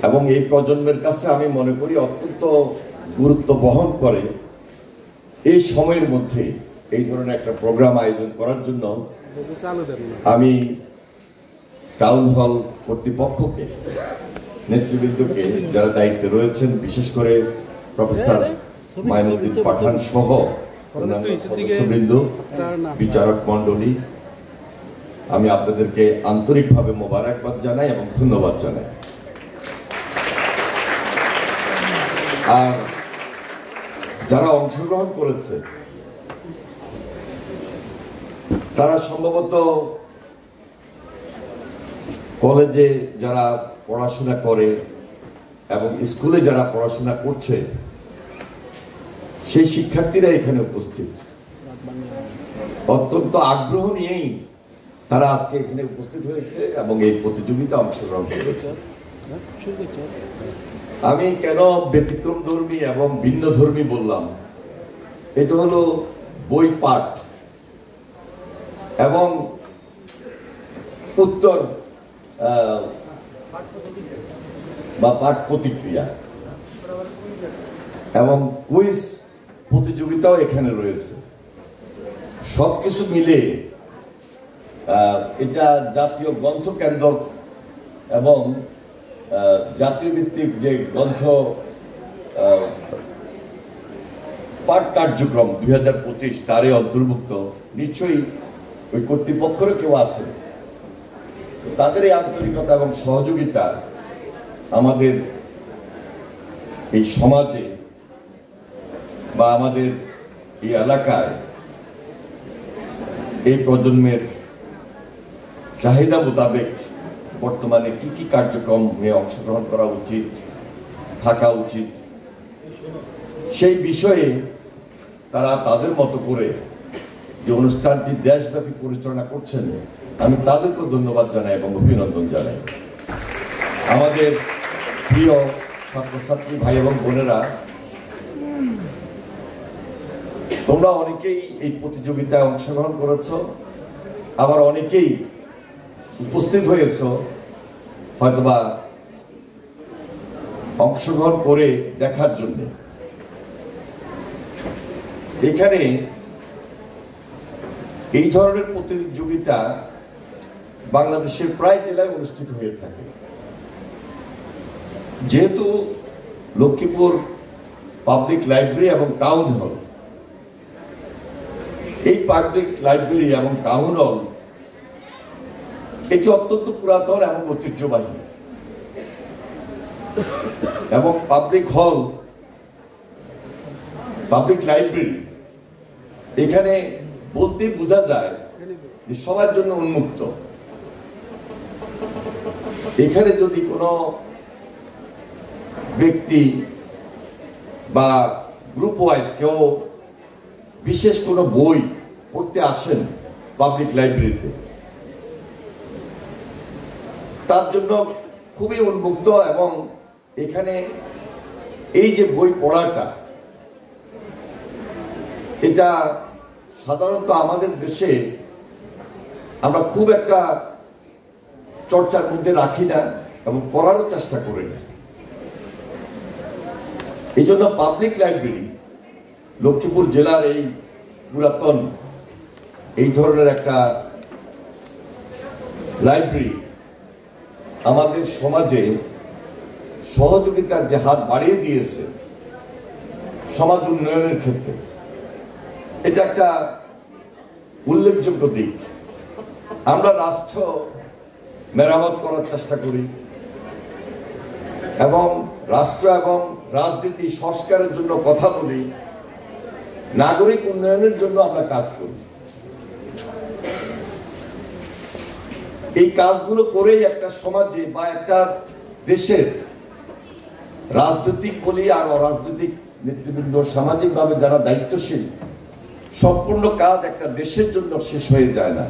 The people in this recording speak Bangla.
এবং এই প্রজন্মের কাছে আমি মনে করি অত্যন্ত গুরুত্ব বহন করে এই সময়ের মধ্যে এই ধরনের একটা প্রোগ্রাম আয়োজন করার জন্য আমি টাউন হল কর্তৃপক্ষকে, নেতৃবৃন্দকে, যারা দায়িত্বে রয়েছেন, বিশেষ করে প্রফেসর মাইনুদ্দিন পাঠান সহ অন্যান্য সদস্যবৃন্দ, বিচারক মণ্ডলী, আমি আপনাদেরকে আন্তরিকভাবে মোবারকবাদ জানাই এবং ধন্যবাদ জানাই। আর যারা অংশগ্রহণ করেছে তারা সম্ভবত কলেজে যারা পড়াশোনা করে এবং স্কুলে যারা পড়াশোনা করছে সেই শিক্ষার্থীরা এখানে উপস্থিত, অত্যন্ত আগ্রহ নিয়েই তারা আজকে এখানে উপস্থিত হয়েছে এবং এই প্রতিযোগিতা অংশগ্রহণ করেছে। আমি কেন ব্যতিক্রম ধর্মী এবং ভিন্ন ধর্মী বললাম, এটা হলো বই পাঠ এবং উত্তর বা পাঠ প্রতিক্রিয়া এবং কুইজ প্রতিযোগিতাও এখানে রয়েছে। সবকিছু মিলে এটা জাতীয় গ্রন্থ কেন্দ্র এবং জাতীয় ভিত্তিক যে গ্রন্থ পাঠ কার্যক্রম 2025 তারই অন্তর্ভুক্ত। নিশ্চয়ই ওই কর্তৃপক্ষের কেউ আছে, তাদের এই আন্তরিকতা এবং সহযোগিতা আমাদের এই সমাজে বা আমাদের এই এলাকায় এই প্রজন্মের চাহিদা মোতাবেক বর্তমানে কি কি কার্যক্রমে অংশগ্রহণ করা উচিত, থাকা উচিত, সেই বিষয়ে তারা তাদের মতো করে যে অনুষ্ঠানটি দেশব্যাপী পরিচালনা করছেন, আমি তাদেরকেও ধন্যবাদ জানাই এবং অভিনন্দন জানাই। আমাদের প্রিয় ছাত্রছাত্রী ভাই এবং বোনেরা, তোমরা অনেকেই এই প্রতিযোগিতায় অংশগ্রহণ করেছ, আবার অনেকেই উপস্থিত হয়েছ হয়তোবা অংশগ্রহণ করে দেখার জন্য। এখানে এই ধরনের প্রতিযোগিতা বাংলাদেশের প্রায় জেলায় অনুষ্ঠিত হয়ে থাকে। যেহেতু লক্ষ্মীপুর পাবলিক লাইব্রেরি এবং টাউন হল, এই পাবলিক লাইব্রেরি এবং টাউন হল এটি অত্যন্ত পুরাতন এবং ঐতিহ্যবাহী, এবং পাবলিক হল, পাবলিক লাইব্রেরি এখানে বলতে বোঝা যায় যে সবার জন্য উন্মুক্ত। এখানে যদি কোনো ব্যক্তি বা গ্রুপ ওয়াইজ কেউ বিশেষ কোনো বই পড়তে আসেন পাবলিক লাইব্রেরিতে, তার জন্য খুবই উন্মুক্ত। এবং এখানে এই যে বই পড়াটা, এটা সাধারণত আমাদের দেশে আমরা খুব একটা চর্চার মধ্যে রাখি না এবং পড়ারও চেষ্টা করি না। এই জন্য পাবলিক লাইব্রেরি লক্ষ্মীপুর জেলার এই পুরাতন এই ধরনের একটা লাইব্রেরি আমাদের সমাজে সহযোগিতার যে হাত বাড়িয়ে দিয়েছে সমাজ উন্নয়নের ক্ষেত্রে, এটা একটা উল্লেখযোগ্য দিক। আমরা রাষ্ট্র মেরামত করার চেষ্টা করি এবং রাষ্ট্র এবং রাজনীতি সংস্কারের জন্য কথা বলি, নাগরিক উন্নয়নের জন্য আমরা কাজ করি। এই কাজগুলো করেই একটা সমাজে বা একটা দেশের রাজনৈতিক বলি আর অরাজনৈতিক নেতৃবৃন্দ, সামাজিকভাবে যারা দায়িত্বশীল, সম্পূর্ণ কাজ একটা দেশের জন্য শেষ হয়ে যায় না।